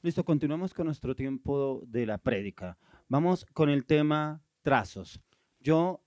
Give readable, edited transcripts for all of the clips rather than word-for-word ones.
Listo, continuamos con nuestro tiempo de la prédica. Vamos con el tema trazos. Yo,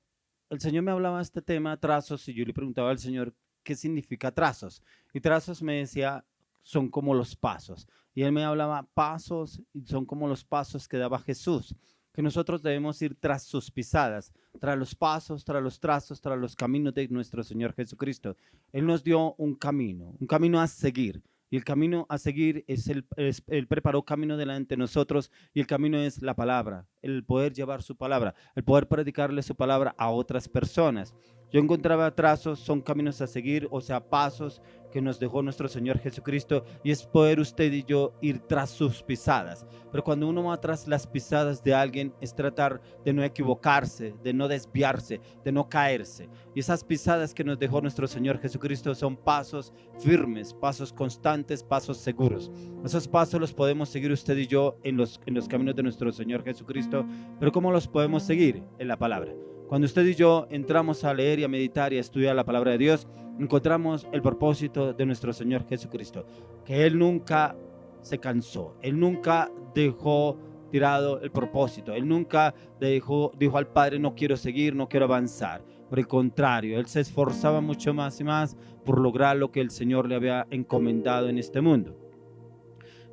el Señor me hablaba de este tema trazos y yo le preguntaba al Señor qué significa trazos. Y trazos me decía, son como los pasos. Y Él me hablaba pasos y son como los pasos que daba Jesús, que nosotros debemos ir tras sus pisadas, tras los pasos, tras los trazos, tras los caminos de nuestro Señor Jesucristo. Él nos dio un camino a seguir. Y el camino a seguir Él preparó camino delante de nosotros y el camino es la palabra, el poder llevar su palabra, el poder predicarle su palabra a otras personas. Yo encontraba trazos, son caminos a seguir, o sea, pasos que nos dejó nuestro Señor Jesucristo y es poder usted y yo ir tras sus pisadas. Pero cuando uno va tras las pisadas de alguien es tratar de no equivocarse, de no desviarse, de no caerse. Y esas pisadas que nos dejó nuestro Señor Jesucristo son pasos firmes, pasos constantes, pasos seguros. Esos pasos los podemos seguir usted y yo en los caminos de nuestro Señor Jesucristo, pero ¿cómo los podemos seguir? En la palabra. Cuando usted y yo entramos a leer y a meditar y a estudiar la palabra de Dios, encontramos el propósito de nuestro Señor Jesucristo, que Él nunca se cansó, Él nunca dejó tirado el propósito, Él nunca dijo al Padre no quiero seguir, no quiero avanzar. Por el contrario, Él se esforzaba mucho más y más por lograr lo que el Señor le había encomendado en este mundo.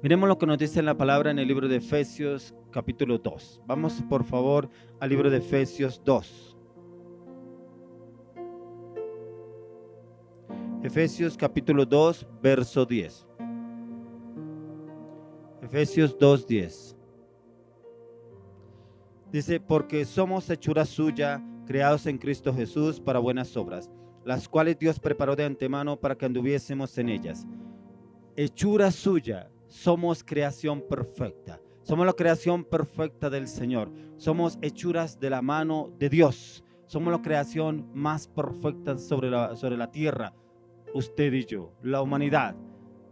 Miremos lo que nos dice la palabra en el libro de Efesios capítulo 2. Vamos por favor al libro de Efesios 2. Efesios capítulo 2, verso 10. Efesios 2:10. Dice, porque somos hechura suya, creados en Cristo Jesús para buenas obras, las cuales Dios preparó de antemano para que anduviésemos en ellas. Hechura suya, somos creación perfecta. Somos la creación perfecta del Señor. Somos hechuras de la mano de Dios. Somos la creación más perfecta sobre la tierra. Usted y yo, la humanidad.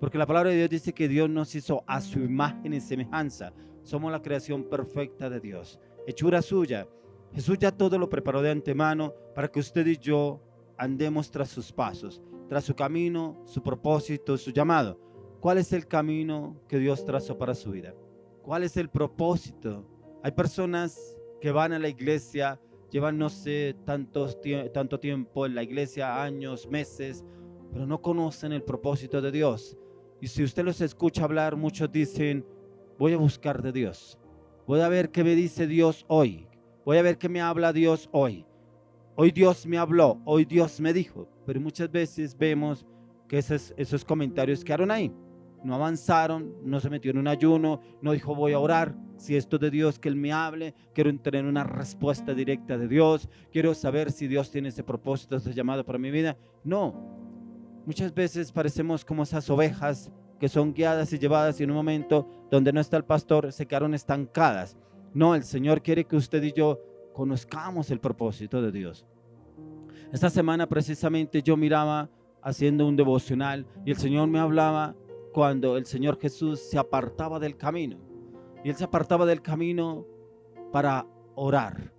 Porque la palabra de Dios dice que Dios nos hizo a su imagen y semejanza. Somos la creación perfecta de Dios. Hechura suya. Jesús ya todo lo preparó de antemano para que usted y yo andemos tras sus pasos, tras su camino, su propósito, su llamado. ¿Cuál es el camino que Dios trazó para su vida? ¿Cuál es el propósito? Hay personas que van a la iglesia, llevan no sé tanto tiempo en la iglesia, años, meses, pero no conocen el propósito de Dios. Y si usted los escucha hablar, muchos dicen, voy a buscar de Dios. Voy a ver qué me dice Dios hoy. Voy a ver qué me habla Dios hoy. Hoy Dios me habló, hoy Dios me dijo. Pero muchas veces vemos que esos comentarios quedaron ahí. No avanzaron, no se metió en un ayuno, no dijo voy a orar. Si esto es de Dios, que Él me hable. Quiero tener una respuesta directa de Dios. Quiero saber si Dios tiene ese propósito, ese llamado para mi vida. No. Muchas veces parecemos como esas ovejas que son guiadas y llevadas y en un momento donde no está el pastor se quedaron estancadas. No, el Señor quiere que usted y yo conozcamos el propósito de Dios. Esta semana precisamente yo miraba haciendo un devocional y el Señor me hablaba cuando el Señor Jesús se apartaba del camino. Y Él se apartaba del camino para orar.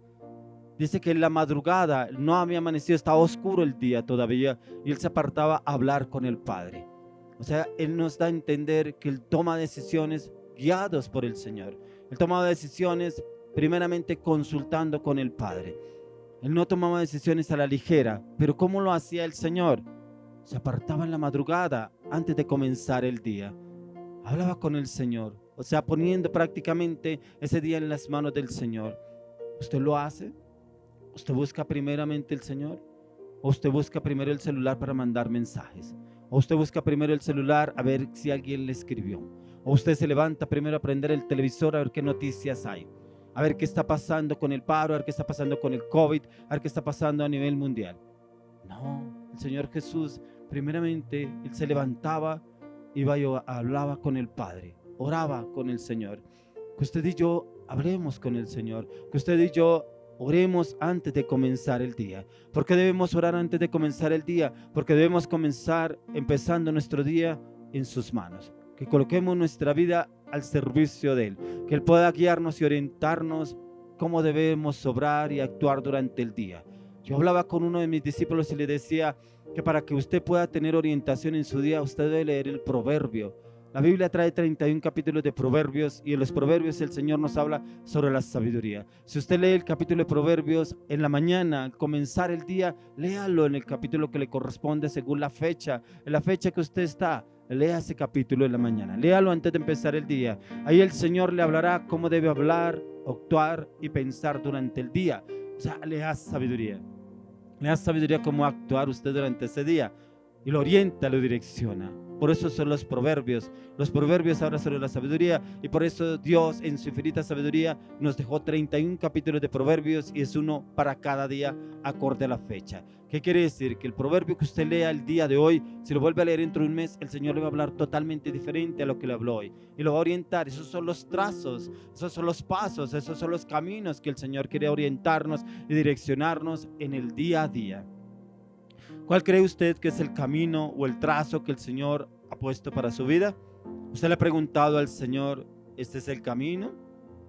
Dice que en la madrugada no había amanecido, estaba oscuro el día todavía y Él se apartaba a hablar con el Padre. O sea, Él nos da a entender que Él toma decisiones guiados por el Señor. Él tomaba decisiones primeramente consultando con el Padre. Él no tomaba decisiones a la ligera, pero ¿cómo lo hacía el Señor? Se apartaba en la madrugada antes de comenzar el día. Hablaba con el Señor, o sea, poniendo prácticamente ese día en las manos del Señor. ¿Usted lo hace? ¿Usted busca primeramente el Señor? ¿O usted busca primero el celular para mandar mensajes? ¿O usted busca primero el celular a ver si alguien le escribió? ¿O usted se levanta primero a prender el televisor a ver qué noticias hay? A ver qué está pasando con el paro, a ver qué está pasando con el COVID, a ver qué está pasando a nivel mundial. No, el Señor Jesús, primeramente, Él se levantaba, iba y hablaba con el Padre, oraba con el Señor. Que usted y yo hablemos con el Señor, que usted y yo oremos antes de comenzar el día. ¿Por qué debemos orar antes de comenzar el día? Porque debemos comenzar empezando nuestro día en sus manos. Que coloquemos nuestra vida al servicio de Él. Que Él pueda guiarnos y orientarnos cómo debemos obrar y actuar durante el día. Yo hablaba con uno de mis discípulos y le decía que para que usted pueda tener orientación en su día, usted debe leer el proverbio. La Biblia trae 31 capítulos de Proverbios y en los Proverbios el Señor nos habla sobre la sabiduría. Si usted lee el capítulo de Proverbios en la mañana, al comenzar el día, léalo en el capítulo que le corresponde según la fecha, en la fecha que usted está. Lea ese capítulo en la mañana, léalo antes de empezar el día. Ahí el Señor le hablará cómo debe hablar, actuar y pensar durante el día. O sea, lea sabiduría. Lea sabiduría cómo actuar usted durante ese día y lo orienta, lo direcciona. Por eso son los proverbios. Los proverbios hablan sobre la sabiduría y por eso Dios en su infinita sabiduría nos dejó 31 capítulos de proverbios y es uno para cada día acorde a la fecha. ¿Qué quiere decir? Que el proverbio que usted lea el día de hoy, si lo vuelve a leer dentro de un mes, el Señor le va a hablar totalmente diferente a lo que le habló hoy y lo va a orientar. Esos son los trazos, esos son los pasos, esos son los caminos que el Señor quiere orientarnos y direccionarnos en el día a día. ¿Cuál cree usted que es el camino o el trazo que el Señor ha puesto para su vida? ¿Usted le ha preguntado al Señor, este es el camino?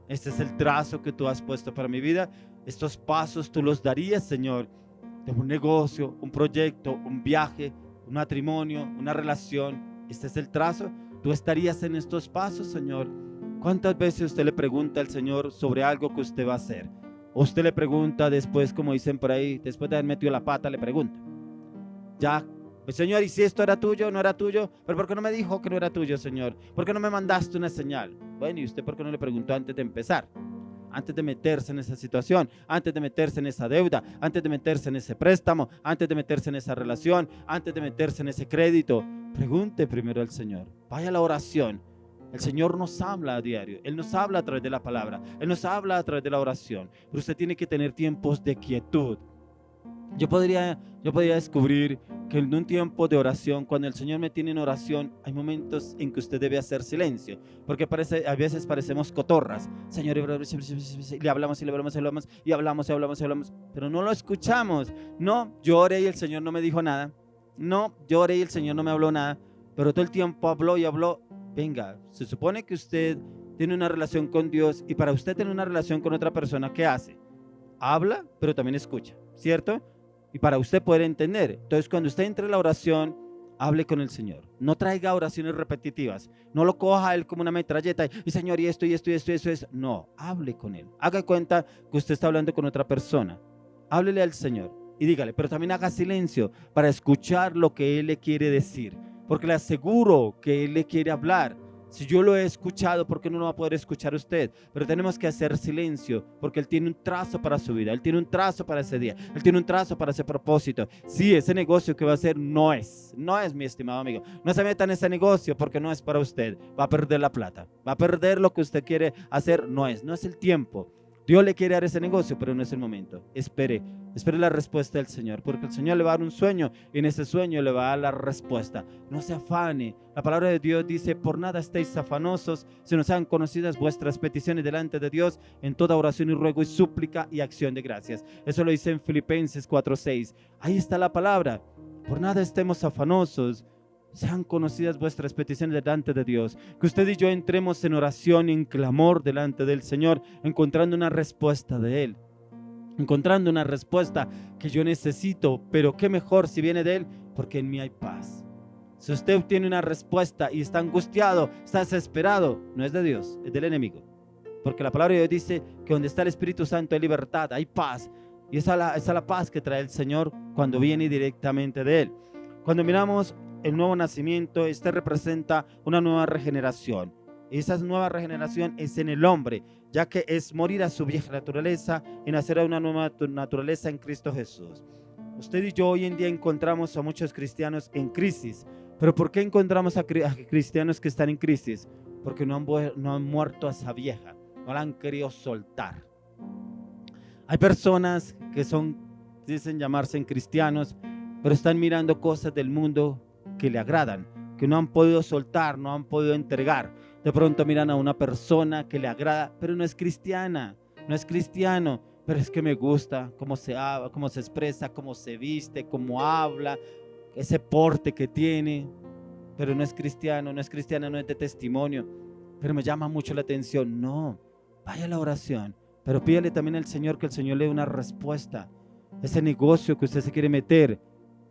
¿Este es el trazo que tú has puesto para mi vida? ¿Estos pasos tú los darías, Señor? De un negocio, un proyecto, un viaje, un matrimonio, una relación. ¿Este es el trazo? ¿Tú estarías en estos pasos, Señor? ¿Cuántas veces usted le pregunta al Señor sobre algo que usted va a hacer? O usted le pregunta después, como dicen por ahí, después de haber metido la pata, le pregunta. Ya, pues, Señor, ¿y si esto era tuyo, no era tuyo? ¿Pero por qué no me dijo que no era tuyo, Señor? ¿Por qué no me mandaste una señal? Bueno, ¿y usted por qué no le preguntó antes de empezar? Antes de meterse en esa situación, antes de meterse en esa deuda, antes de meterse en ese préstamo, antes de meterse en esa relación, antes de meterse en ese crédito. Pregunte primero al Señor. Vaya a la oración. El Señor nos habla a diario. Él nos habla a través de la palabra. Él nos habla a través de la oración. Pero usted tiene que tener tiempos de quietud. Yo podría descubrir que en un tiempo de oración, cuando el Señor me tiene en oración, hay momentos en que usted debe hacer silencio, porque a veces parecemos cotorras. Señor, y le hablamos y le hablamos y hablamos y hablamos y hablamos y hablamos, pero no lo escuchamos. No, yo oré y el Señor no me dijo nada. No, yo oré y el Señor no me habló nada, pero todo el tiempo habló y habló. Venga, se supone que usted tiene una relación con Dios y para usted tener una relación con otra persona, ¿qué hace? Habla, pero también escucha, ¿cierto? Y para usted poder entender. Entonces, cuando usted entre en la oración, hable con el Señor. No traiga oraciones repetitivas. No lo coja a Él como una metralleta. Y Señor, y esto, y esto, y esto, y esto. No, hable con Él. Haga cuenta que usted está hablando con otra persona. Háblele al Señor y dígale, pero también haga silencio para escuchar lo que Él le quiere decir. Porque le aseguro que Él le quiere hablar. Si yo lo he escuchado, ¿por qué no lo va a poder escuchar usted? Pero tenemos que hacer silencio, porque Él tiene un trazo para su vida, Él tiene un trazo para ese día, Él tiene un trazo para ese propósito. Sí, ese negocio que va a hacer no es, mi estimado amigo. No se meta en ese negocio porque no es para usted. Va a perder la plata, va a perder lo que usted quiere hacer, no es el tiempo. Dios le quiere dar ese negocio, pero no es el momento. Espere la respuesta del Señor, porque el Señor le va a dar un sueño y en ese sueño le va a dar la respuesta. No se afane. La palabra de Dios dice, por nada estéis afanosos, si nos han conocidas vuestras peticiones delante de Dios, en toda oración y ruego y súplica y acción de gracias. Eso lo dice en Filipenses 4:6. Ahí está la palabra. Por nada estemos afanosos, sean conocidas vuestras peticiones delante de Dios. Que usted y yo entremos en oración y en clamor delante del Señor, encontrando una respuesta de Él, encontrando una respuesta que yo necesito, pero qué mejor si viene de Él, porque en mí hay paz. Si usted obtiene una respuesta y está angustiado, está desesperado, no es de Dios, es del enemigo. Porque la palabra de Dios dice que donde está el Espíritu Santo hay libertad, hay paz. Y esa es la paz que trae el Señor cuando viene directamente de Él. Cuando miramos el nuevo nacimiento, este representa una nueva regeneración. Esa nueva regeneración es en el hombre, ya que es morir a su vieja naturaleza y nacer a una nueva naturaleza en Cristo Jesús. Usted y yo hoy en día encontramos a muchos cristianos en crisis. ¿Pero por qué encontramos a cristianos que están en crisis? Porque no han muerto a esa vieja, no la han querido soltar. Hay personas que dicen llamarse cristianos, pero están mirando cosas del mundo que le agradan, que no han podido soltar, no han podido entregar. De pronto miran a una persona que le agrada, pero no es cristiana, no es cristiano, pero es que me gusta cómo se habla, cómo se expresa, cómo se viste, cómo habla, ese porte que tiene, pero no es cristiano, no es cristiana, no es de testimonio, pero me llama mucho la atención. No, vaya a la oración, pero pídale también al Señor que el Señor le dé una respuesta. Ese negocio que usted se quiere meter,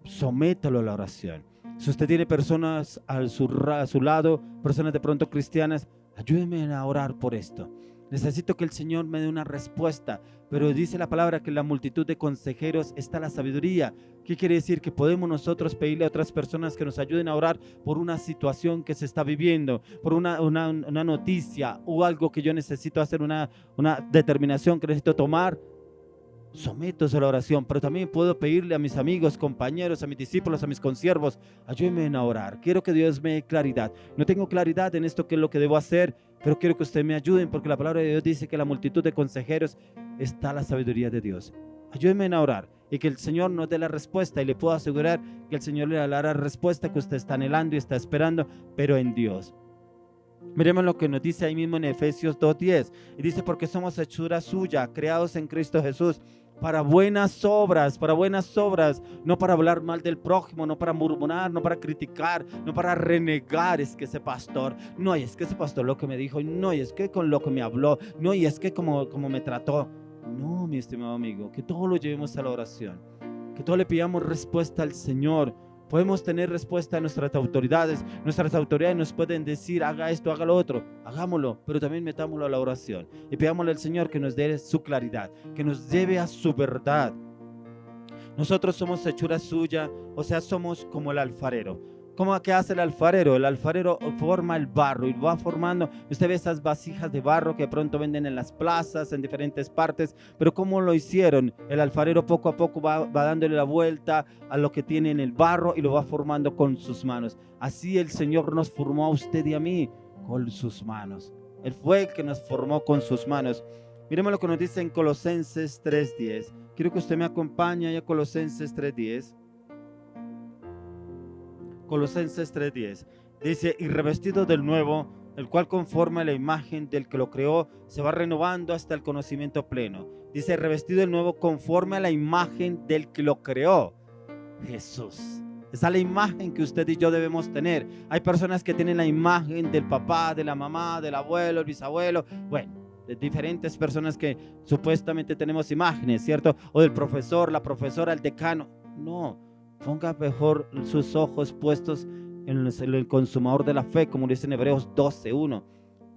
sométalo a la oración. Si usted tiene personas a su lado, personas de pronto cristianas, ayúdenme a orar por esto. Necesito que el Señor me dé una respuesta, pero dice la palabra que en la multitud de consejeros está la sabiduría. ¿Qué quiere decir? Que podemos nosotros pedirle a otras personas que nos ayuden a orar por una situación que se está viviendo, por una noticia o algo que yo necesito hacer, una determinación que necesito tomar. Someto a la oración, pero también puedo pedirle a mis amigos, compañeros, a mis discípulos, a mis consiervos, ayúdenme a orar. Quiero que Dios me dé claridad. No tengo claridad en esto, qué es lo que debo hacer, pero quiero que ustedes me ayuden, porque la palabra de Dios dice que en la multitud de consejeros está la sabiduría de Dios. Ayúdenme a orar y que el Señor nos dé la respuesta, y le puedo asegurar que el Señor le dará la respuesta que usted está anhelando y está esperando, pero en Dios. Miremos lo que nos dice ahí mismo en Efesios 2:10, y dice: porque somos hechura suya, creados en Cristo Jesús, para buenas obras, no para hablar mal del prójimo, no para murmurar, no para criticar, no para renegar. Es que ese pastor, no, y es que ese pastor lo que me dijo, no, y es que con lo que me habló, no, y es que como me trató. No, mi estimado amigo, que todo lo llevemos a la oración, que todo le pidamos respuesta al Señor. Podemos tener respuesta a nuestras autoridades nos pueden decir: haga esto, haga lo otro, hagámoslo, pero también metámoslo a la oración y pidámosle al Señor que nos dé su claridad, que nos lleve a su verdad. Nosotros somos hechura suya, o sea, somos como el alfarero. ¿Cómo que hace el alfarero? El alfarero forma el barro y va formando. Usted ve esas vasijas de barro que de pronto venden en las plazas, en diferentes partes, pero ¿cómo lo hicieron? El alfarero poco a poco va dándole la vuelta a lo que tiene en el barro y lo va formando con sus manos. Así el Señor nos formó a usted y a mí con sus manos. Él fue el que nos formó con sus manos. Miremos lo que nos dice en Colosenses 3:10. Quiero que usted me acompañe a Colosenses 3:10. Colosenses 3:10 dice: y revestido del nuevo, el cual conforme a la imagen del que lo creó, se va renovando hasta el conocimiento pleno. Dice: revestido del nuevo conforme a la imagen del que lo creó, Jesús. Esa es la imagen que usted y yo debemos tener. Hay personas que tienen la imagen del papá, de la mamá, del abuelo, el bisabuelo, bueno, de diferentes personas que supuestamente tenemos imágenes, ¿cierto? O del profesor, la profesora, el decano. No, ponga mejor sus ojos puestos en el consumador de la fe, como dice en Hebreos 12:1.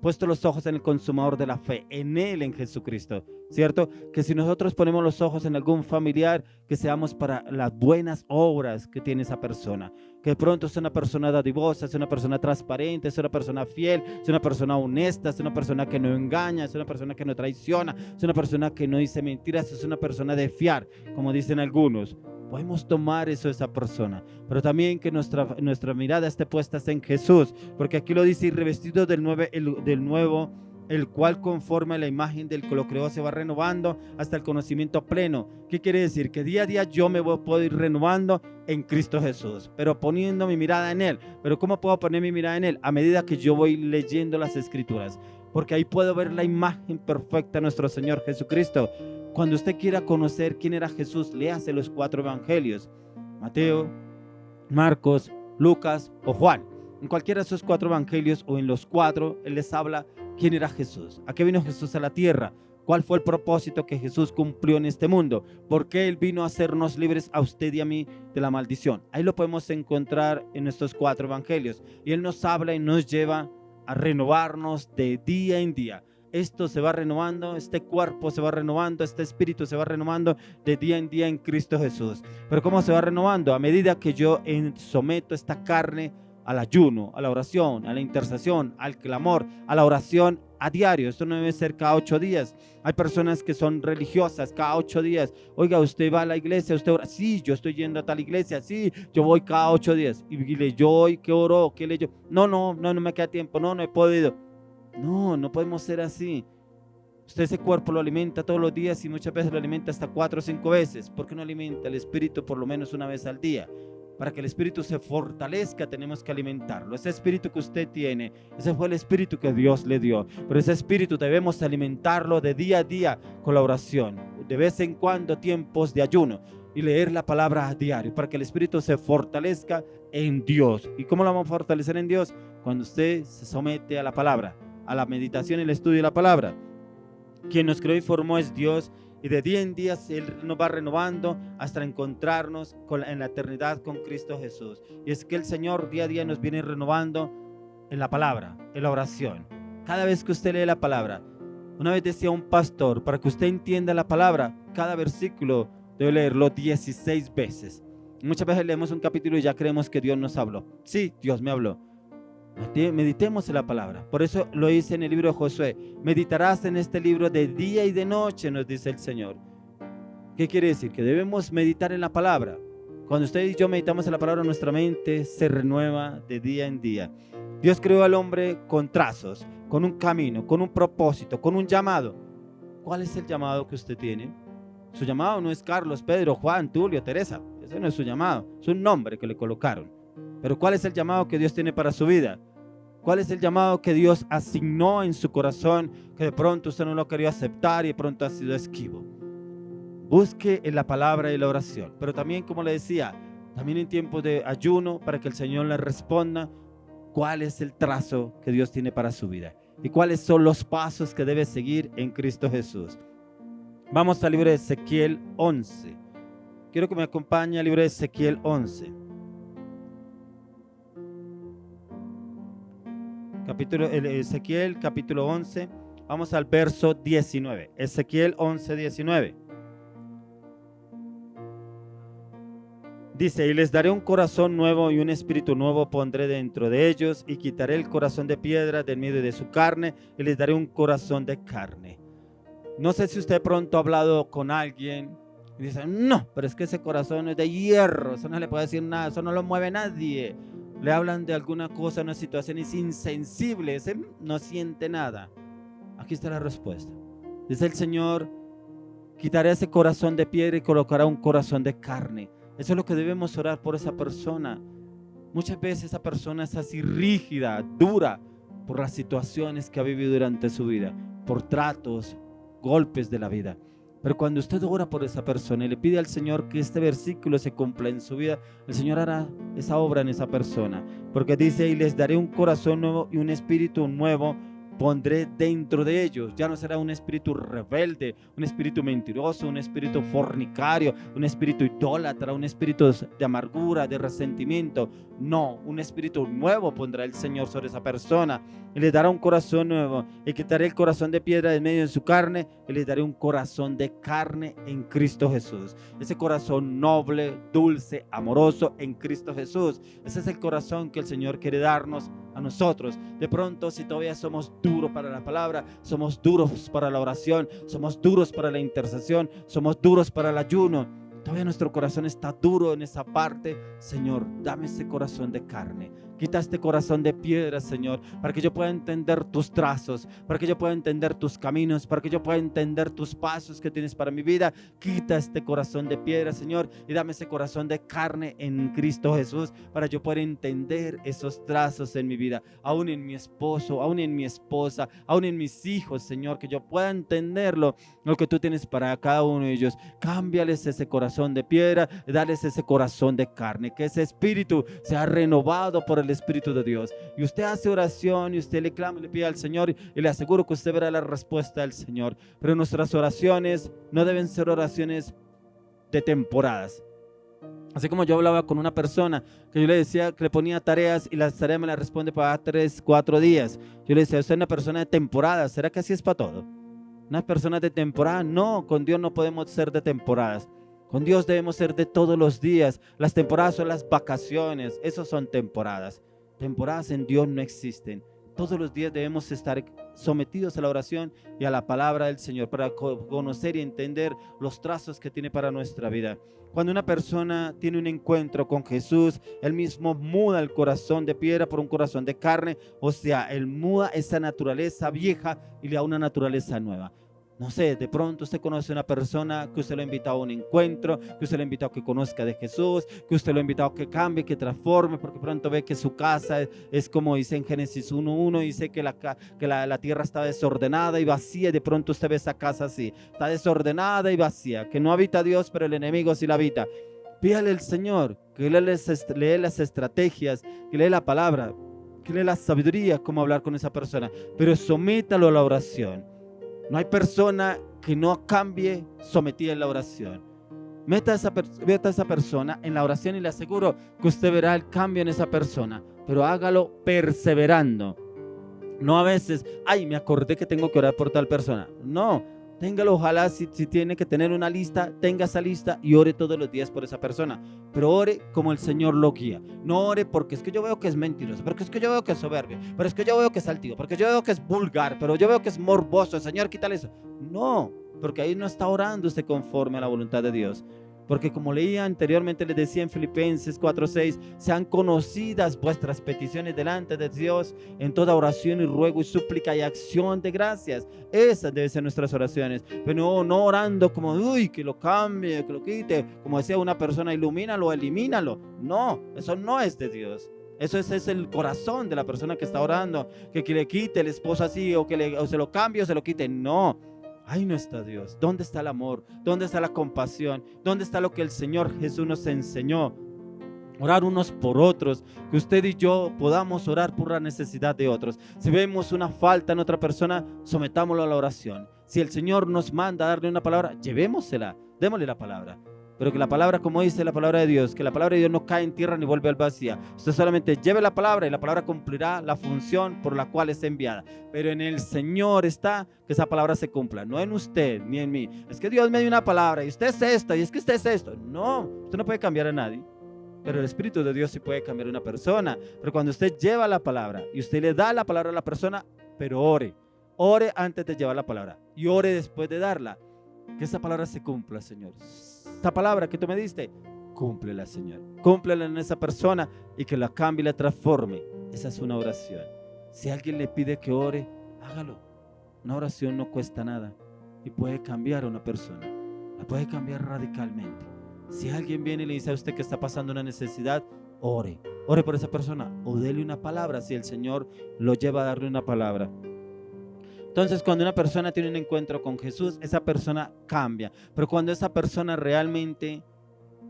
Puesto los ojos en el consumador de la fe, en Él, en Jesucristo, ¿cierto? Que si nosotros ponemos los ojos en algún familiar, que seamos para las buenas obras que tiene esa persona. Que de pronto es una persona dadivosa, es una persona transparente, es una persona fiel, es una persona honesta, es una persona que no engaña, es una persona que no traiciona, es una persona que no dice mentiras, es una persona de fiar, como dicen algunos. Podemos tomar eso de esa persona, pero también que nuestra mirada esté puesta en Jesús, porque aquí lo dice: y revestido del nuevo, el cual conforme a la imagen del que lo creó se va renovando hasta el conocimiento pleno. ¿Qué quiere decir? Que día a día yo me puedo ir renovando en Cristo Jesús, pero poniendo mi mirada en Él. ¿Pero cómo puedo poner mi mirada en Él? A medida que yo voy leyendo las Escrituras, porque ahí puedo ver la imagen perfecta de nuestro Señor Jesucristo. Cuando usted quiera conocer quién era Jesús, léase los 4 evangelios: Mateo, Marcos, Lucas o Juan. En cualquiera de esos 4 evangelios o en los 4, Él les habla quién era Jesús, a qué vino Jesús a la tierra, cuál fue el propósito que Jesús cumplió en este mundo, por qué Él vino a hacernos libres a usted y a mí de la maldición. Ahí lo podemos encontrar en estos 4 evangelios, y Él nos habla y nos lleva a renovarnos de día en día. Esto se va renovando, este cuerpo se va renovando, este espíritu se va renovando de día en día en Cristo Jesús. Pero ¿cómo se va renovando? A medida que yo someto esta carne al ayuno, a la oración, a la intercesión, al clamor, a la oración a diario. Esto no debe ser cada 8 días. Hay personas que son religiosas cada 8 días. Oiga, ¿usted va a la iglesia? ¿Usted ora? Sí, yo estoy yendo a tal iglesia. Sí, yo voy cada 8 días. ¿Y leyó hoy? ¿Qué oró? ¿Qué leyó? No me queda tiempo. No he podido. No podemos ser así. Usted ese cuerpo lo alimenta todos los días y muchas veces lo alimenta hasta 4 o 5 veces. ¿Por qué no alimenta el espíritu por lo menos una vez al día? Para que el espíritu se fortalezca tenemos que alimentarlo. Ese espíritu que usted tiene, ese fue el espíritu que Dios le dio. Pero ese espíritu debemos alimentarlo de día a día con la oración. De vez en cuando tiempos de ayuno y leer la palabra a diario para que el espíritu se fortalezca en Dios. ¿Y cómo lo vamos a fortalecer en Dios? Cuando usted se somete a la palabra, a la meditación y el estudio de la palabra. Quien nos creó y formó es Dios, Y de día en día Él nos va renovando hasta encontrarnos en la eternidad con Cristo Jesús. Y es que el Señor día a día nos viene renovando en la palabra, en la oración. Cada vez que usted lee la palabra, una vez decía un pastor, para que usted entienda la palabra, cada versículo debe leerlo 16 veces. Muchas veces leemos un capítulo y ya creemos que Dios nos habló. Sí, Dios me habló. Meditemos en la palabra. Por eso lo dice en el libro de Josué: meditarás en este libro de día y de noche, nos dice el Señor. ¿Qué quiere decir? Que debemos meditar en la palabra. Cuando usted y yo meditamos en la palabra, nuestra mente se renueva de día en día. Dios creó al hombre con trazos, con un camino, con un propósito, con un llamado. ¿Cuál es el llamado que usted tiene? Su llamado no es Carlos, Pedro, Juan, Tulio, Teresa. Ese no es su llamado, es un nombre que le colocaron. Pero ¿cuál es el llamado que Dios tiene para su vida? ¿Cuál es el llamado que Dios asignó en su corazón, que de pronto usted no lo quería aceptar y de pronto ha sido esquivo? Busque en la palabra y la oración. Pero también, como le decía, también en tiempos de ayuno, para que el Señor le responda cuál es el trazo que Dios tiene para su vida y cuáles son los pasos que debe seguir en Cristo Jesús. Vamos al libro de Ezequiel 11. Quiero que me acompañe al libro de Ezequiel 11. Ezequiel capítulo 11, vamos al verso 19. Ezequiel 11, 19. Dice: y les daré un corazón nuevo y un espíritu nuevo pondré dentro de ellos, y quitaré el corazón de piedra del medio de su carne, y les daré un corazón de carne. No sé si usted pronto ha hablado con alguien y dice: no, pero es que ese corazón es de hierro, eso no le puede decir nada, eso no lo mueve nadie. Le hablan de alguna cosa, una situación, es insensible, ese no siente nada. Aquí está la respuesta. Dice el Señor: quitaré ese corazón de piedra y colocará un corazón de carne. Eso es lo que debemos orar por esa persona. Muchas veces esa persona es así rígida, dura, por las situaciones que ha vivido durante su vida, por tratos, golpes de la vida. Pero cuando usted ora por esa persona y le pide al Señor que este versículo se cumpla en su vida, el Señor hará esa obra en esa persona. Porque dice: y les daré un corazón nuevo y un espíritu nuevo pondré dentro de ellos. Ya no será un espíritu rebelde, un espíritu mentiroso, un espíritu fornicario, un espíritu idólatra, un espíritu de amargura, de resentimiento. No, un espíritu nuevo pondrá el Señor sobre esa persona y le dará un corazón nuevo, y quitaré el corazón de piedra de medio de su carne y le daré un corazón de carne en Cristo Jesús. Ese corazón noble, dulce, amoroso en Cristo Jesús. Ese es el corazón que el Señor quiere darnos a nosotros. De pronto, si todavía somos duros para la palabra, somos duros para la oración, somos duros para la intercesión, somos duros para el ayuno, todavía nuestro corazón está duro en esa parte, Señor, dame ese corazón de carne. Quita este corazón de piedra, Señor, para que yo pueda entender tus trazos, para que yo pueda entender tus caminos, para que yo pueda entender tus pasos que tienes para mi vida. Quita este corazón de piedra, Señor, y dame ese corazón de carne en Cristo Jesús, para yo poder entender esos trazos en mi vida, aún en mi esposo, aún en mi esposa, aún en mis hijos, Señor, que yo pueda entenderlo, lo que tú tienes para cada uno de ellos. Cámbiales ese corazón de piedra, dales ese corazón de carne, que ese espíritu sea renovado por el Espíritu de Dios. Y usted hace oración y usted le clama y le pide al Señor, y le aseguro que usted verá la respuesta del Señor. Pero nuestras oraciones no deben ser oraciones de temporadas. Así como yo hablaba con una persona que yo le decía que le ponía tareas y las tareas me las responde para 3, 4 días. Yo le decía: usted es una persona de temporada, ¿será que así es para todo? Unas personas de temporada, no, con Dios no podemos ser de temporadas. Con Dios debemos ser de todos los días. Las temporadas son las vacaciones, esos son temporadas. Temporadas en Dios no existen. Todos los días debemos estar sometidos a la oración y a la palabra del Señor para conocer y entender los trazos que tiene para nuestra vida. Cuando una persona tiene un encuentro con Jesús, Él mismo muda el corazón de piedra por un corazón de carne. O sea, Él muda esa naturaleza vieja y le da una naturaleza nueva. No sé, de pronto usted conoce a una persona que usted lo ha invitado a un encuentro, que usted lo ha invitado a que conozca de Jesús, que usted lo ha invitado a que cambie, que transforme, porque pronto ve que su casa es como dice en Génesis 1:1, dice que la tierra está desordenada y vacía, y de pronto usted ve esa casa así, está desordenada y vacía, que no habita Dios, pero el enemigo sí la habita. Pídale al Señor que lee las estrategias, que lee la palabra, que lee la sabiduría, cómo hablar con esa persona, pero sométalo a la oración. No hay persona que no cambie sometida en la oración. Meta a esa persona en la oración y le aseguro que usted verá el cambio en esa persona, pero hágalo perseverando. No a veces, ay, me acordé que tengo que orar por tal persona. No, téngalo, ojalá si tiene que tener una lista, tenga esa lista y ore todos los días por esa persona. Pero ore como el Señor lo guía. No ore porque es que yo veo que es mentiroso, porque es que yo veo que es soberbio, pero es que yo veo que es altivo, porque yo veo que es vulgar, pero yo veo que es morboso. Señor, quítale eso. No, porque ahí no está orando usted conforme a la voluntad de Dios. Porque como leía anteriormente, les decía en Filipenses 4:6, sean conocidas vuestras peticiones delante de Dios en toda oración y ruego y súplica y acción de gracias. Esas deben ser nuestras oraciones, pero no orando como, uy, que lo cambie, que lo quite, como decía una persona, ilumínalo, elimínalo. No, eso no es de Dios. Eso es el corazón de la persona que está orando, que le quite el esposo así, o se lo cambie o se lo quite. No. Ahí no está Dios. ¿Dónde está el amor? ¿Dónde está la compasión? ¿Dónde está lo que el Señor Jesús nos enseñó? Orar unos por otros, que usted y yo podamos orar por la necesidad de otros. Si vemos una falta en otra persona, sometámoslo a la oración. Si el Señor nos manda a darle una palabra, llevémosela, démosle la palabra. Pero que la palabra, como dice la palabra de Dios, que la palabra de Dios no cae en tierra ni vuelve al vacío. Usted solamente lleve la palabra y la palabra cumplirá la función por la cual es enviada. Pero en el Señor está que esa palabra se cumpla, no en usted ni en mí. Es que Dios me dio una palabra y usted es esto y es que usted es esto. No, usted no puede cambiar a nadie. Pero el Espíritu de Dios sí puede cambiar a una persona. Pero cuando usted lleva la palabra y usted le da la palabra a la persona, pero ore. Ore antes de llevar la palabra y ore después de darla. Que esa palabra se cumpla, Señor. Esta palabra que tú me diste, cúmplela, Señor. Cúmplela en esa persona y que la cambie y la transforme. Esa es una oración. Si alguien le pide que ore, hágalo. Una oración no cuesta nada y puede cambiar a una persona. La puede cambiar radicalmente. Si alguien viene y le dice a usted que está pasando una necesidad, ore. Ore por esa persona o dele una palabra si el Señor lo lleva a darle una palabra. Entonces, cuando una persona tiene un encuentro con Jesús, esa persona cambia. Pero cuando esa persona realmente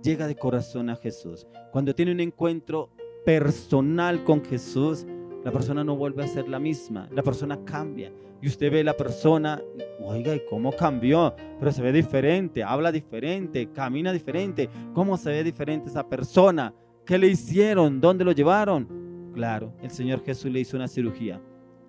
llega de corazón a Jesús, cuando tiene un encuentro personal con Jesús, la persona no vuelve a ser la misma. La persona cambia. Y usted ve a la persona, oiga, ¿y cómo cambió? Pero se ve diferente, habla diferente, camina diferente. ¿Cómo se ve diferente esa persona? ¿Qué le hicieron? ¿Dónde lo llevaron? Claro, el Señor Jesús le hizo una cirugía.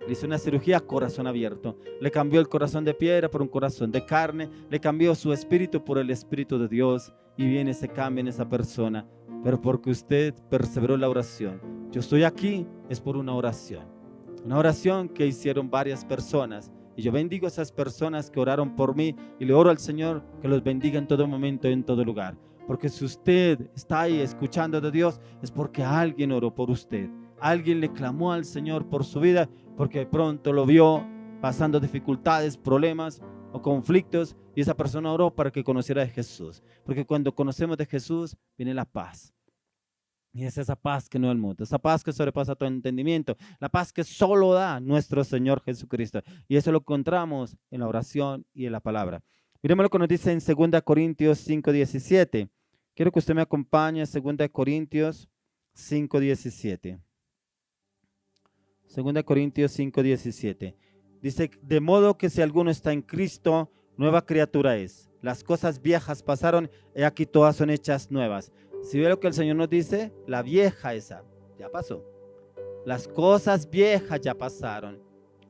Le hizo una cirugía a corazón abierto. Le cambió el corazón de piedra por un corazón de carne. Le cambió su espíritu por el Espíritu de Dios. Y viene ese cambio en esa persona. Pero porque usted perseveró en la oración. Yo estoy aquí es por una oración. Una oración que hicieron varias personas. Y yo bendigo a esas personas que oraron por mí. Y le oro al Señor que los bendiga en todo momento y en todo lugar. Porque si usted está ahí escuchando de Dios, es porque alguien oró por usted. Alguien le clamó al Señor por su vida, porque de pronto lo vio pasando dificultades, problemas o conflictos, y esa persona oró para que conociera de Jesús. Porque cuando conocemos de Jesús, viene la paz. Y es esa paz que no es el mundo, esa paz que sobrepasa todo entendimiento, la paz que solo da nuestro Señor Jesucristo. Y eso lo encontramos en la oración y en la palabra. Miremos lo que nos dice en 2 Corintios 5:17. Quiero que usted me acompañe a 2 Corintios 5:17. 2 Corintios 5:17. Dice, de modo que si alguno está en Cristo, nueva criatura es. Las cosas viejas pasaron, y aquí todas son hechas nuevas. Si ve lo que el Señor nos dice, la vieja esa, ya pasó. Las cosas viejas ya pasaron.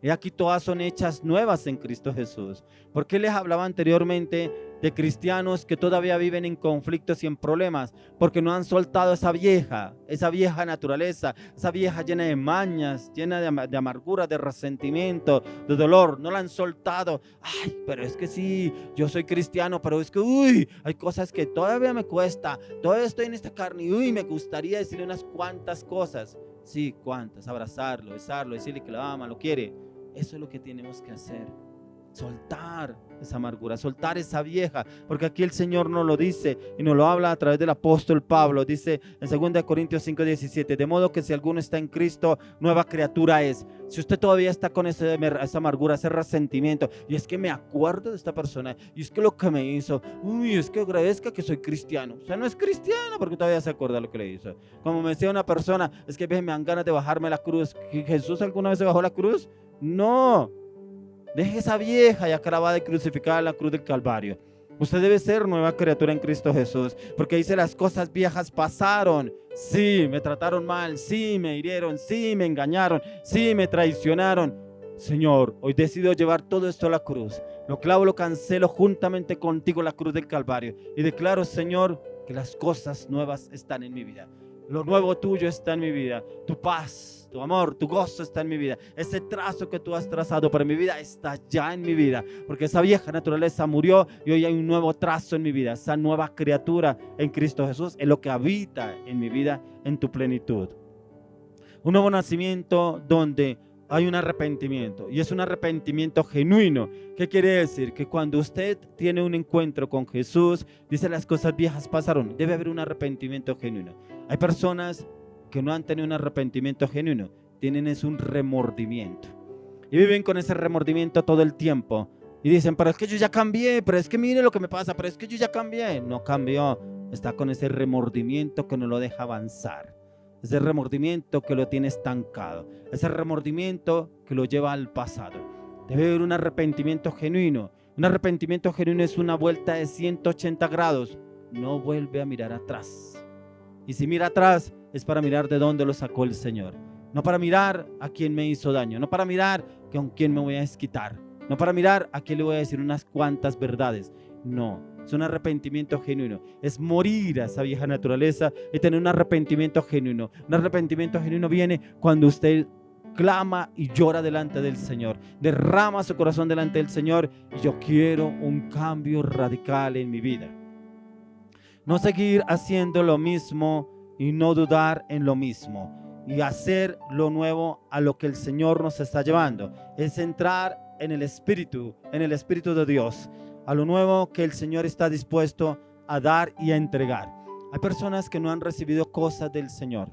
Y aquí todas son hechas nuevas en Cristo Jesús. Porque les hablaba anteriormente de cristianos que todavía viven en conflictos y en problemas, porque no han soltado esa vieja naturaleza, esa vieja llena de mañas, llena de amargura, de resentimiento, de dolor. No la han soltado. Ay, pero es que sí, yo soy cristiano, pero es que, uy, hay cosas que todavía me cuesta, todavía estoy en esta carne, y uy, me gustaría decirle unas cuantas cosas. Sí, cuantas, abrazarlo, besarlo, decirle que lo ama, lo quiere. Eso es lo que tenemos que hacer. Soltar esa amargura, soltar esa vieja, porque aquí el Señor nos lo dice y nos lo habla a través del apóstol Pablo. Dice en 2 Corintios 5:17, de modo que si alguno está en Cristo, nueva criatura es. Si usted todavía está con esa amargura, ese resentimiento, y es que me acuerdo de esta persona, y es que lo que me hizo, uy, es que agradezca que soy cristiano. O sea, no es cristiano porque todavía se acuerda lo que le hizo. Como me decía una persona, es que me dan ganas de bajarme la cruz. ¿Jesús alguna vez se bajó la cruz? No. Deje esa vieja ya clavada y crucificada en la cruz del Calvario. Usted debe ser nueva criatura en Cristo Jesús, porque dice: las cosas viejas pasaron. Sí, me trataron mal, sí, me hirieron, sí, me engañaron, sí, me traicionaron. Señor, hoy decido llevar todo esto a la cruz. Lo clavo, lo cancelo juntamente contigo en la cruz del Calvario. Y declaro, Señor, que las cosas nuevas están en mi vida. Lo nuevo tuyo está en mi vida. Tu paz, tu amor, tu gozo está en mi vida. Ese trazo que tú has trazado para mi vida está ya en mi vida. Porque esa vieja naturaleza murió y hoy hay un nuevo trazo en mi vida. Esa nueva criatura en Cristo Jesús es lo que habita en mi vida en tu plenitud. Un nuevo nacimiento donde hay un arrepentimiento, y es un arrepentimiento genuino. ¿Qué quiere decir? Que cuando usted tiene un encuentro con Jesús, dice: las cosas viejas pasaron. Debe haber un arrepentimiento genuino. Hay personas que no han tenido un arrepentimiento genuino, tienen es un remordimiento y viven con ese remordimiento todo el tiempo y dicen: pero es que yo ya cambié, pero es que mire lo que me pasa, pero es que yo ya cambié. No cambió, está con ese remordimiento que no lo deja avanzar. Ese remordimiento que lo tiene estancado, ese remordimiento que lo lleva al pasado. Debe haber un arrepentimiento genuino. Un arrepentimiento genuino es una vuelta de 180 grados. No vuelve a mirar atrás. Y si mira atrás, es para mirar de dónde lo sacó el Señor. No para mirar a quién me hizo daño. No para mirar con quién me voy a desquitar. No para mirar a quién le voy a decir unas cuantas verdades. No. Es un arrepentimiento genuino. Es morir a esa vieja naturaleza y tener un arrepentimiento genuino. Un arrepentimiento genuino viene cuando usted clama y llora delante del Señor. Derrama su corazón delante del Señor. Y yo quiero un cambio radical en mi vida. No seguir haciendo lo mismo y no dudar en lo mismo. Y hacer lo nuevo a lo que el Señor nos está llevando. Es entrar en el Espíritu de Dios. A lo nuevo que el Señor está dispuesto a dar y a entregar. Hay personas que no han recibido cosas del Señor,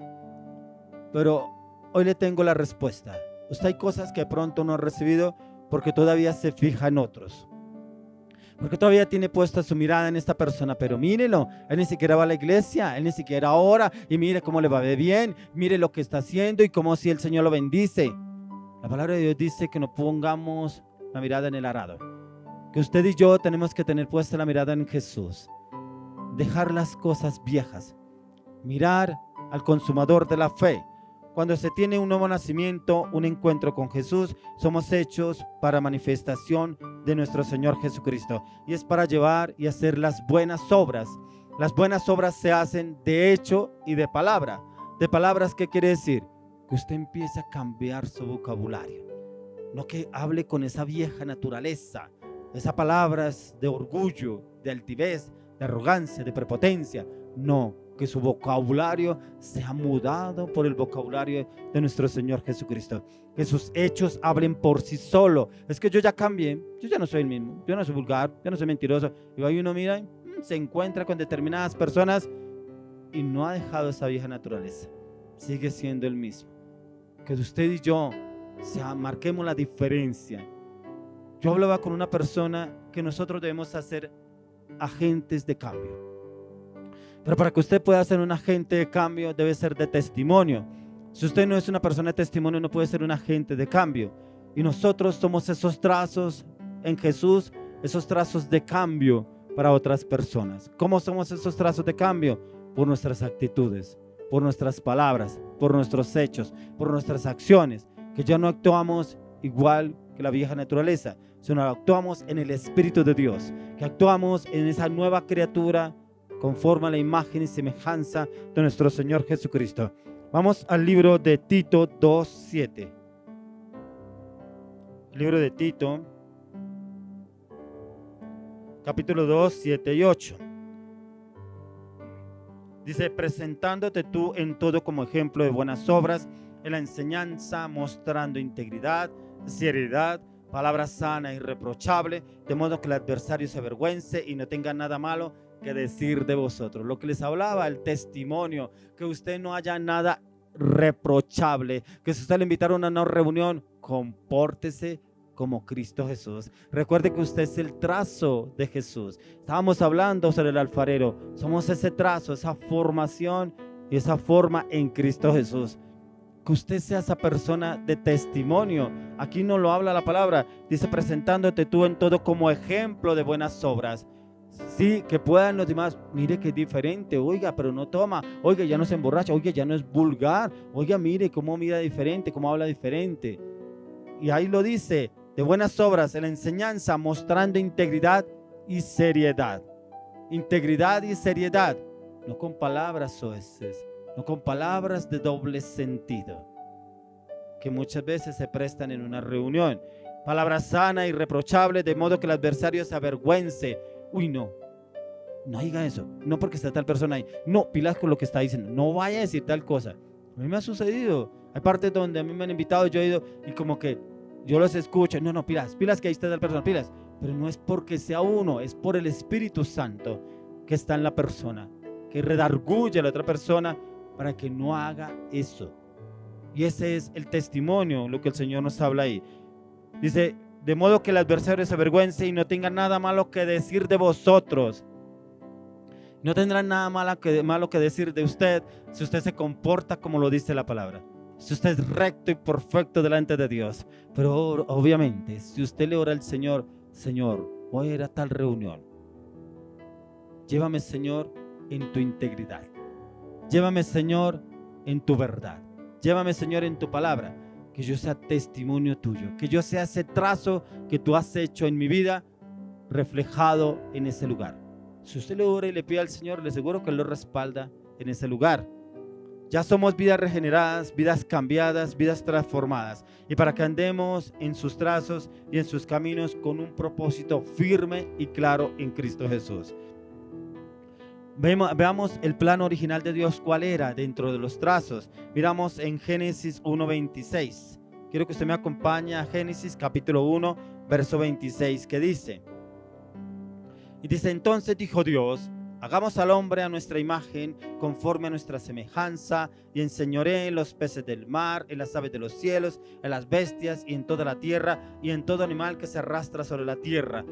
pero hoy le tengo la respuesta. Usted hay cosas que de pronto no ha recibido porque todavía se fija en otros, porque todavía tiene puesta su mirada en esta persona. Pero mírelo, él ni siquiera va a la iglesia, él ni siquiera ora, y mire cómo le va de bien, mire lo que está haciendo y cómo si el Señor lo bendice. La palabra de Dios dice que no pongamos la mirada en el arado, que usted y yo tenemos que tener puesta la mirada en Jesús, dejar las cosas viejas, mirar al consumador de la fe. Cuando se tiene un nuevo nacimiento, un encuentro con Jesús, somos hechos para manifestación de nuestro Señor Jesucristo, y es para llevar y hacer las buenas obras. Las buenas obras se hacen de hecho y de palabra. De palabras, ¿qué quiere decir? Que usted empiece a cambiar su vocabulario, no que hable con esa vieja naturaleza. Esa palabra es de orgullo, de altivez, de arrogancia, de prepotencia. No, que su vocabulario sea mudado por el vocabulario de nuestro Señor Jesucristo. Que sus hechos hablen por sí solo. Es que yo ya cambié, yo ya no soy el mismo, yo no soy vulgar, yo no soy mentiroso. Y ahí uno mira, se encuentra con determinadas personas y no ha dejado esa vieja naturaleza. Sigue siendo el mismo. Que usted y yo marquemos la diferencia. Yo hablaba con una persona que nosotros debemos hacer agentes de cambio. Pero para que usted pueda ser un agente de cambio, debe ser de testimonio. Si usted no es una persona de testimonio, no puede ser un agente de cambio. Y nosotros somos esos trazos en Jesús, esos trazos de cambio para otras personas. ¿Cómo somos esos trazos de cambio? Por nuestras actitudes, por nuestras palabras, por nuestros hechos, por nuestras acciones, que ya no actuamos igual que la vieja naturaleza, sino actuamos en el Espíritu de Dios, que actuamos en esa nueva criatura conforme a la imagen y semejanza de nuestro Señor Jesucristo. Vamos al libro de Tito 2:7. Libro de Tito, capítulo 2, 7 y 8. Dice: presentándote tú en todo como ejemplo de buenas obras, en la enseñanza, mostrando integridad, seriedad, palabra sana e irreprochable, de modo que el adversario se avergüence y no tenga nada malo que decir de vosotros. Lo que les hablaba, el testimonio, que usted no haya nada reprochable, que si usted le invitaron a una reunión, compórtese como Cristo Jesús. Recuerde que usted es el trazo de Jesús. Estábamos hablando sobre el alfarero. Somos ese trazo, esa formación y esa forma en Cristo Jesús. que usted sea esa persona de testimonio. Aquí no lo habla la palabra, dice presentándote tú en todo como ejemplo de buenas obras. Sí, que puedan los demás, mire que es diferente, oiga, pero no toma, oiga, ya no se emborracha, oiga, ya no es vulgar, oiga, mire cómo mira diferente, cómo habla diferente. Y ahí lo dice, de buenas obras, en la enseñanza, mostrando integridad y seriedad. Integridad y seriedad, no con palabras soeces, no con palabras de doble sentido, que muchas veces se prestan en una reunión. Palabra sana y irreprochable, de modo que el adversario se avergüence. Uy, no diga eso, no porque está tal persona ahí, no, pilas con lo que está diciendo, no vaya a decir tal cosa. A mí me ha sucedido, hay partes donde a mí me han invitado, yo he ido y como que yo los escucho, no, pilas que ahí está tal persona, pilas, pero no es porque sea uno, es por el Espíritu Santo que está en la persona, que redarguye a la otra persona para que no haga eso. Y ese es el testimonio, lo que el Señor nos habla ahí. Dice, de modo que el adversario se avergüence y no tenga nada malo que decir de vosotros. No tendrá nada malo que decir de usted si usted se comporta como lo dice la palabra. Si usted es recto y perfecto delante de Dios. Pero obviamente, si usted le ora al Señor, Señor, voy a ir a tal reunión. Llévame, Señor, en tu integridad. Llévame, Señor, en tu verdad. Llévame, Señor, en tu palabra. Que yo sea testimonio tuyo. Que yo sea ese trazo que tú has hecho en mi vida reflejado en ese lugar. Si usted le ora y le pide al Señor, le aseguro que Él lo respalda en ese lugar. Ya somos vidas regeneradas, vidas cambiadas, vidas transformadas. Y para que andemos en sus trazos y en sus caminos con un propósito firme y claro en Cristo Jesús. Veamos el plan original de Dios, cuál era dentro de los trazos. Miramos en Génesis 1:26. Quiero que usted me acompañe a Génesis capítulo 1, verso 26, que dice: y dice, entonces dijo Dios, hagamos al hombre a nuestra imagen, conforme a nuestra semejanza, y enseñoree en los peces del mar, en las aves de los cielos, en las bestias y en toda la tierra, y en todo animal que se arrastra sobre la tierra.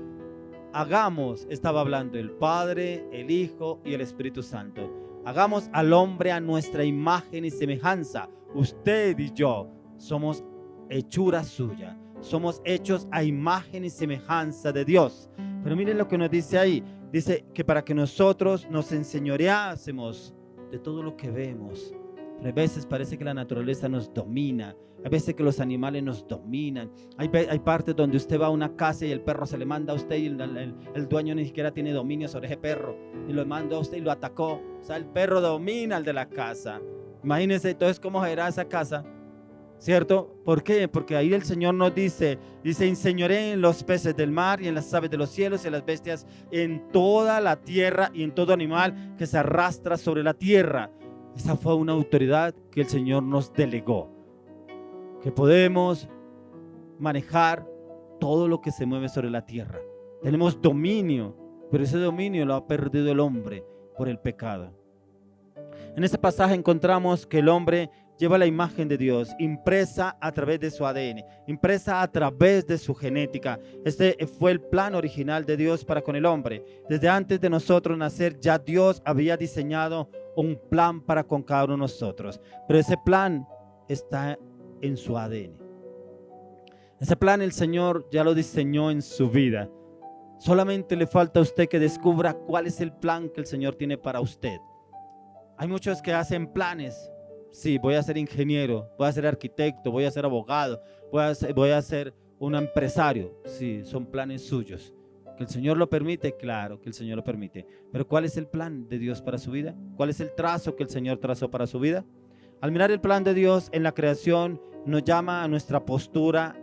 Hagamos, estaba hablando el Padre, el Hijo y el Espíritu Santo. Hagamos al hombre a nuestra imagen y semejanza. Usted y yo somos hechura suya. Somos hechos a imagen y semejanza de Dios. Pero miren lo que nos dice ahí. Dice que para que nosotros nos enseñoreásemos de todo lo que vemos. Pero a veces parece que la naturaleza nos domina. Hay veces que los animales nos dominan. Hay partes donde usted va a una casa y el perro se le manda a usted y el dueño ni siquiera tiene dominio sobre ese perro. Y lo mandó a usted y lo atacó. O sea, el perro domina al de la casa. Imagínense entonces cómo será esa casa. ¿Cierto? ¿Por qué? Porque ahí el Señor nos dice, enseñoré en los peces del mar y en las aves de los cielos y en las bestias, en toda la tierra y en todo animal que se arrastra sobre la tierra. Esa fue una autoridad que el Señor nos delegó, que podemos manejar todo lo que se mueve sobre la tierra. Tenemos dominio, pero ese dominio lo ha perdido el hombre por el pecado. En este pasaje encontramos que el hombre lleva la imagen de Dios impresa a través de su ADN, impresa a través de su genética. Este fue el plan original de Dios para con el hombre. Desde antes de nosotros nacer, ya Dios había diseñado un plan para con cada uno de nosotros. Pero ese plan está en su ADN. Ese plan el Señor ya lo diseñó en su vida. Solamente le falta a usted que descubra cuál es el plan que el Señor tiene para usted. Hay muchos que hacen planes. Sí, voy a ser ingeniero, voy a ser arquitecto, voy a ser abogado, voy a ser un empresario. Sí, son planes suyos. ¿Que el Señor lo permite? Claro que el Señor lo permite. Pero ¿cuál es el plan de Dios para su vida? ¿Cuál es el trazo que el Señor trazó para su vida? Al mirar el plan de Dios en la creación, nos llama a nuestra postura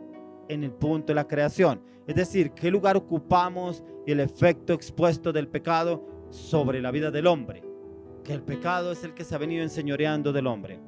en el punto de la creación. Es decir, qué lugar ocupamos y el efecto expuesto del pecado sobre la vida del hombre. Que el pecado es el que se ha venido enseñoreando del hombre.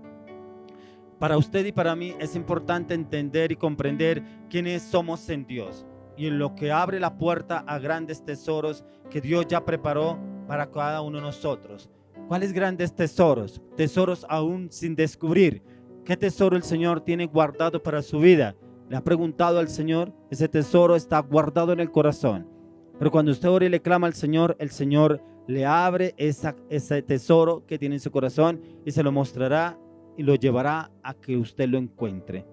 Para usted y para mí es importante entender y comprender quiénes somos en Dios y en lo que abre la puerta a grandes tesoros que Dios ya preparó para cada uno de nosotros. ¿Cuáles grandes tesoros? Tesoros aún sin descubrir. ¿Qué tesoro el Señor tiene guardado para su vida? ¿Le ha preguntado al Señor? Ese tesoro está guardado en el corazón. Pero cuando usted ora y le clama al Señor, el Señor le abre ese tesoro que tiene en su corazón y se lo mostrará y lo llevará a que usted lo encuentre.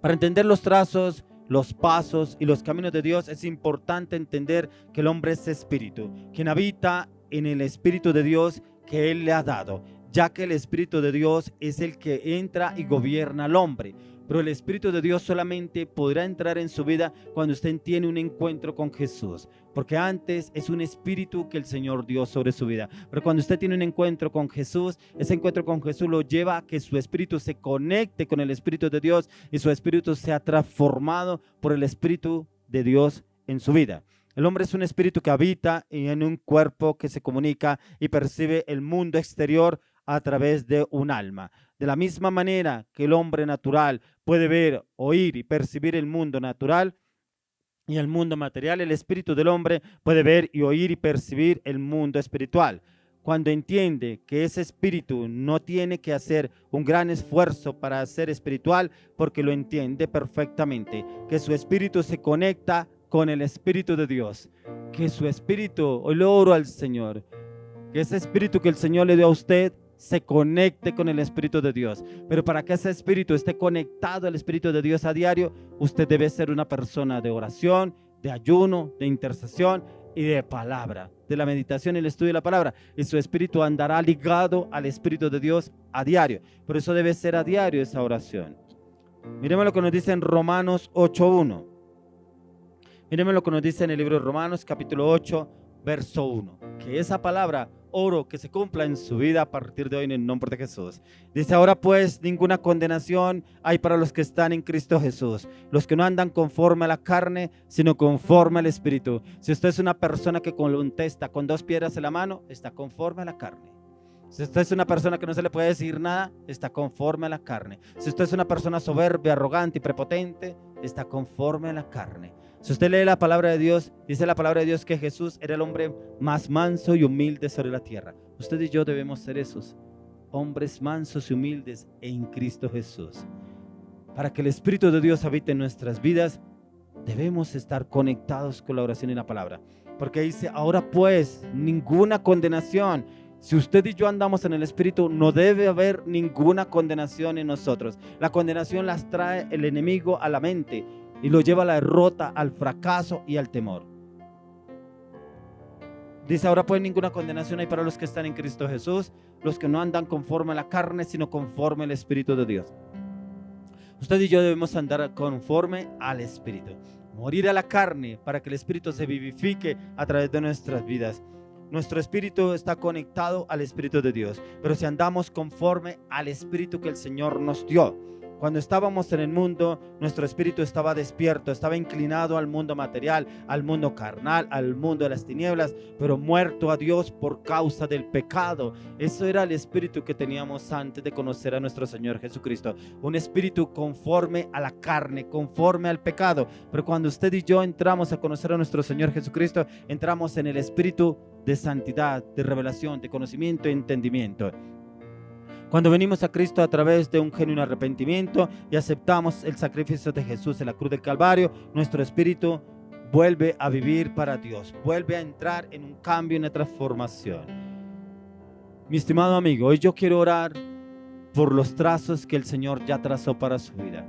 Para entender los trazos, los pasos y los caminos de Dios, es importante entender que el hombre es espíritu, quien habita en el Espíritu de Dios que Él le ha dado, ya que el Espíritu de Dios es el que entra y gobierna al hombre. Pero el Espíritu de Dios solamente podrá entrar en su vida cuando usted tiene un encuentro con Jesús, porque antes es un espíritu que el Señor dio sobre su vida. Pero cuando usted tiene un encuentro con Jesús, ese encuentro con Jesús lo lleva a que su espíritu se conecte con el Espíritu de Dios y su espíritu sea transformado por el Espíritu de Dios en su vida. El hombre es un espíritu que habita en un cuerpo que se comunica y percibe el mundo exterior a través de un alma. De la misma manera que el hombre natural puede ver, oír y percibir el mundo natural y el mundo material, el espíritu del hombre puede ver y oír y percibir el mundo espiritual. Cuando entiende que ese espíritu no tiene que hacer un gran esfuerzo para ser espiritual, porque lo entiende perfectamente, que su espíritu se conecta con el Espíritu de Dios, que su espíritu, hoy le oro al Señor, que ese espíritu que el Señor le dio a usted se conecte con el Espíritu de Dios. Pero para que ese espíritu esté conectado al Espíritu de Dios a diario, usted debe ser una persona de oración, de ayuno, de intercesión y de palabra, de la meditación y el estudio de la palabra. Y su espíritu andará ligado al Espíritu de Dios a diario. Por eso debe ser a diario esa oración. Miremos lo que nos dice en Romanos 8:1. Miremos lo que nos dice en el libro de Romanos capítulo 8, verso 1. Que esa palabra oro que se cumpla en su vida a partir de hoy en el nombre de Jesús. Dice: ahora pues ninguna condenación hay para los que están en Cristo Jesús, los que no andan conforme a la carne, sino conforme al Espíritu. Si usted es una persona que contesta con 2 piedras en la mano, está conforme a la carne. Si usted es una persona que no se le puede decir nada, está conforme a la carne. Si usted es una persona soberbia, arrogante y prepotente, está conforme a la carne. Si usted lee la palabra de Dios, dice la palabra de Dios que Jesús era el hombre más manso y humilde sobre la tierra. Usted y yo debemos ser esos hombres mansos y humildes en Cristo Jesús. Para que el Espíritu de Dios habite en nuestras vidas, debemos estar conectados con la oración y la palabra. Porque dice: ahora pues ninguna condenación. Si usted y yo andamos en el Espíritu, no debe haber ninguna condenación en nosotros. La condenación las trae el enemigo a la mente y lo lleva a la derrota, al fracaso y al temor. Dice: ahora pues ninguna condenación hay para los que están en Cristo Jesús, los que no andan conforme a la carne, sino conforme al Espíritu de Dios. Usted y yo debemos andar conforme al Espíritu, morir a la carne para que el Espíritu se vivifique a través de nuestras vidas. Nuestro espíritu está conectado al Espíritu de Dios, pero si andamos conforme al Espíritu que el Señor nos dio. Cuando estábamos en el mundo, nuestro espíritu estaba despierto, estaba inclinado al mundo material, al mundo carnal, al mundo de las tinieblas, pero muerto a Dios por causa del pecado. Eso era el espíritu que teníamos antes de conocer a nuestro Señor Jesucristo. Un espíritu conforme a la carne, conforme al pecado. Pero cuando usted y yo entramos a conocer a nuestro Señor Jesucristo, entramos en el espíritu de santidad, de revelación, de conocimiento y entendimiento. Cuando venimos a Cristo a través de un genuino arrepentimiento y aceptamos el sacrificio de Jesús en la cruz del Calvario, nuestro espíritu vuelve a vivir para Dios, vuelve a entrar en un cambio, en una transformación. Mi estimado amigo, hoy yo quiero orar por los trazos que el Señor ya trazó para su vida.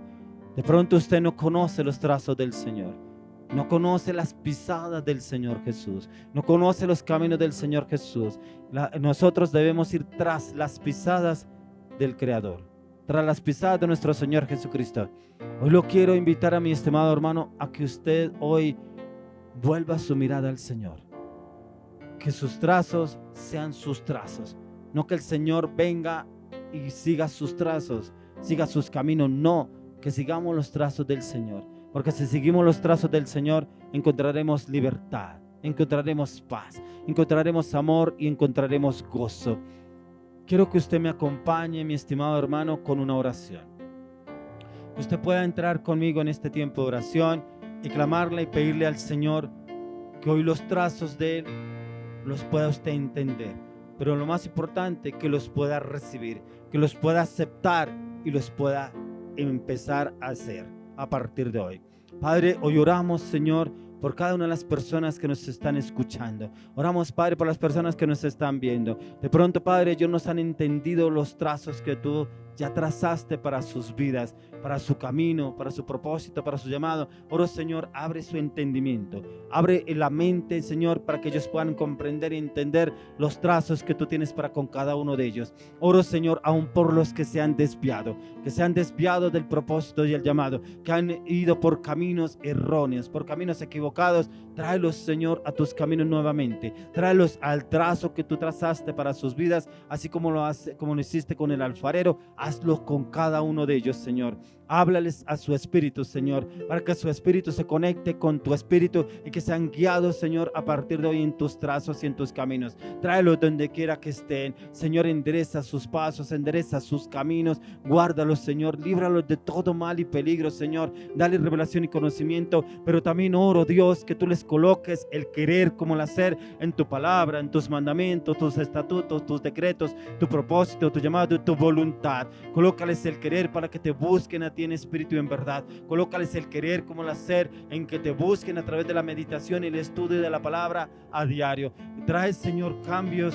De pronto usted no conoce los trazos del Señor, no conoce las pisadas del Señor Jesús, no conoce los caminos del Señor Jesús. Nosotros debemos ir tras las pisadas del Creador, tras las pisadas de nuestro Señor Jesucristo. Hoy lo quiero invitar a mi estimado hermano a que usted hoy vuelva su mirada al Señor, que sus trazos sean sus trazos, no que el Señor venga y siga sus trazos, siga sus caminos, no, que sigamos los trazos del Señor, porque si seguimos los trazos del Señor encontraremos libertad, encontraremos paz, encontraremos amor y encontraremos gozo. Quiero que usted me acompañe, mi estimado hermano, con una oración. Usted pueda entrar conmigo en este tiempo de oración y clamarle y pedirle al Señor que hoy los trazos de Él los pueda usted entender, pero lo más importante, que los pueda recibir, que los pueda aceptar y los pueda empezar a hacer a partir de hoy. Padre, hoy oramos, Señor, por cada una de las personas que nos están escuchando. Oramos, Padre, por las personas que nos están viendo. De pronto, Padre, ellos no han entendido los trazos que tú ya trazaste para sus vidas, para su camino, para su propósito, para su llamado. Oro, Señor, abre su entendimiento, abre la mente, Señor, para que ellos puedan comprender y entender los trazos que tú tienes para con cada uno de ellos. Oro, Señor, aún por los que se han desviado del propósito y el llamado, que han ido por caminos erróneos, por caminos equivocados. Tráelos, Señor, a tus caminos nuevamente. Tráelos al trazo que tú trazaste para sus vidas, así como lo hiciste con el alfarero. Hazlo con cada uno de ellos, Señor. Háblales a su espíritu, Señor, para que su espíritu se conecte con tu espíritu y que sean guiados, Señor, a partir de hoy en tus trazos y en tus caminos. Tráelos donde quiera que estén, Señor. Endereza sus pasos, endereza sus caminos. Guárdalos, Señor. Líbralos de todo mal y peligro, Señor. Dale revelación y conocimiento, pero también oro, Dios, que tú les coloques el querer como el hacer en tu palabra, en tus mandamientos, tus estatutos, tus decretos, tu propósito, tu llamado, tu voluntad. Colócales el querer para que te busquen a ti en espíritu y en verdad. Colócales el querer como el hacer, en que te busquen a través de la meditación y el estudio de la palabra a diario. Trae, Señor, cambios,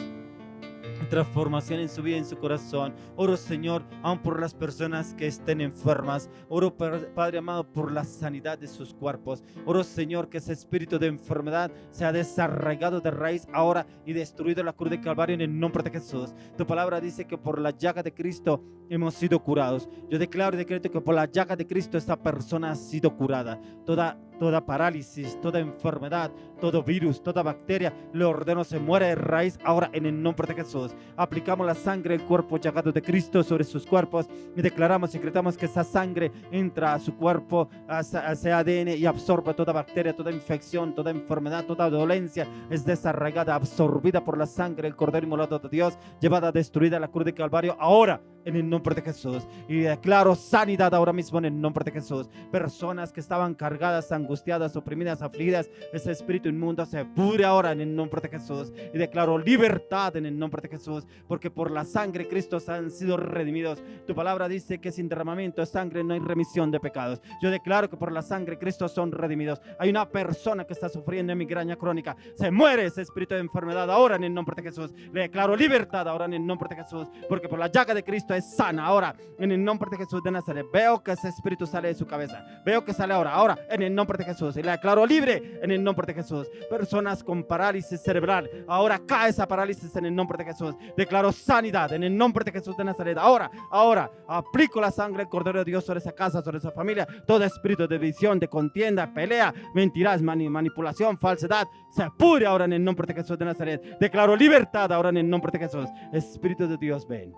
transformación en su vida, en su corazón. Oro, Señor, aún por las personas que estén enfermas. Oro, Padre amado, por la sanidad de sus cuerpos. Oro, Señor, que ese espíritu de enfermedad sea desarraigado de raíz ahora y destruido en la cruz de Calvario en el nombre de Jesús. Tu palabra dice que por la llaga de Cristo hemos sido curados. Yo declaro y decreto que por la llaga de Cristo esta persona ha sido curada. Toda parálisis, toda enfermedad, todo virus, toda bacteria, le ordeno se muere de raíz ahora en el nombre de Jesús. Aplicamos la sangre del cuerpo llagado de Cristo sobre sus cuerpos y declaramos y decretamos que esa sangre entra a su cuerpo, a ese ADN, y absorbe toda bacteria, toda infección, toda enfermedad, toda dolencia. Es desarraigada, absorbida por la sangre del Cordero inmolado de Dios, llevada, destruida a la cruz de Calvario ahora en el nombre de Jesús. Y declaro sanidad ahora mismo en el nombre de Jesús. Personas que estaban cargadas, angustiadas, oprimidas, afligidas, ese espíritu inmundo se pudre ahora en el nombre de Jesús. Y declaro libertad en el nombre de Jesús, porque por la sangre de Cristo han sido redimidos. Tu palabra dice que sin derramamiento de sangre no hay remisión de pecados. Yo declaro que por la sangre de Cristo son redimidos. Hay una persona que está sufriendo de migraña crónica, se muere ese espíritu de enfermedad ahora en el nombre de Jesús. Le declaro libertad ahora en el nombre de Jesús, porque por la llaga de Cristo es sana ahora en el nombre de Jesús de Nazaret. Veo que ese espíritu sale de su cabeza, veo que sale ahora en el nombre de Jesús, y le declaro libre en el nombre de Jesús. Personas con parálisis cerebral, ahora cae esa parálisis en el nombre de Jesús. Declaro sanidad en el nombre de Jesús de Nazaret. Ahora aplico la sangre del Cordero de Dios sobre esa casa, sobre esa familia. Todo espíritu de división, de contienda, pelea, mentiras, manipulación, falsedad, se pudre ahora en el nombre de Jesús de Nazaret. Declaro libertad ahora en el nombre de Jesús. Espíritu de Dios, ven,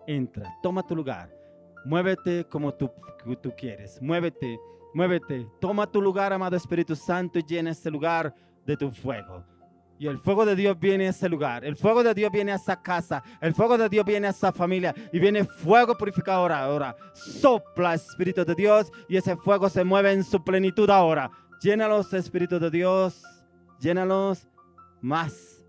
entra, toma tu lugar, muévete como tú quieres, muévete, toma tu lugar, amado Espíritu Santo, y llena este lugar de tu fuego. Y el fuego de Dios viene a ese lugar, el fuego de Dios viene a esa casa, el fuego de Dios viene a esa familia, y viene fuego purificador ahora. Sopla, Espíritu de Dios, y ese fuego se mueve en su plenitud ahora. Llénalos, Espíritu de Dios, llénalos más.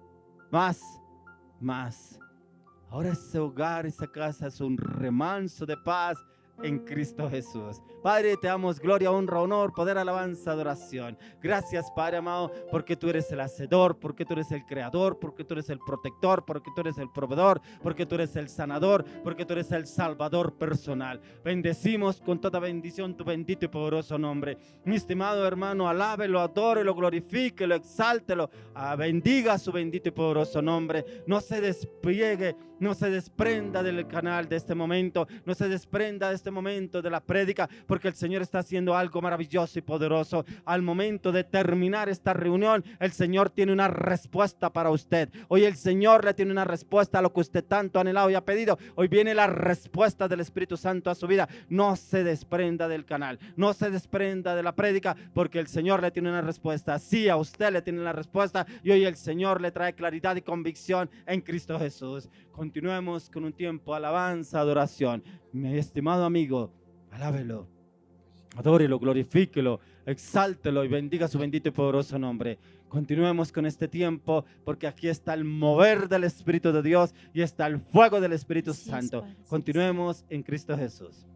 Ahora ese hogar, esa casa es un remanso de paz en Cristo Jesús. Padre, te damos gloria, honra, honor, poder, alabanza, adoración. Gracias, Padre amado, porque tú eres el hacedor, porque tú eres el creador, porque tú eres el protector, porque tú eres el proveedor, porque tú eres el sanador, porque tú eres el salvador personal. Bendecimos con toda bendición tu bendito y poderoso nombre. Mi estimado hermano, alábelo, adórelo, glorifíquelo, exáltelo, bendiga su bendito y poderoso nombre. No se despliegue, no se desprenda del canal de este momento, no se desprenda de este momento de la prédica, porque el Señor está haciendo algo maravilloso y poderoso. Al momento de terminar esta reunión, el Señor tiene una respuesta para usted. Hoy el Señor le tiene una respuesta a lo que usted tanto ha anhelado y ha pedido. Hoy viene la respuesta del Espíritu Santo a su vida. No se desprenda del canal, no se desprenda de la prédica, porque el Señor le tiene una respuesta. Sí, a usted le tiene la respuesta, y hoy el Señor le trae claridad y convicción en Cristo Jesús. Continuemos con un tiempo de alabanza, adoración. Mi estimado amigo, alábelo, adórelo, glorifíquelo, exáltelo y bendiga su bendito y poderoso nombre. Continuemos con este tiempo, porque aquí está el mover del Espíritu de Dios y está el fuego del Espíritu Santo. Continuemos en Cristo Jesús.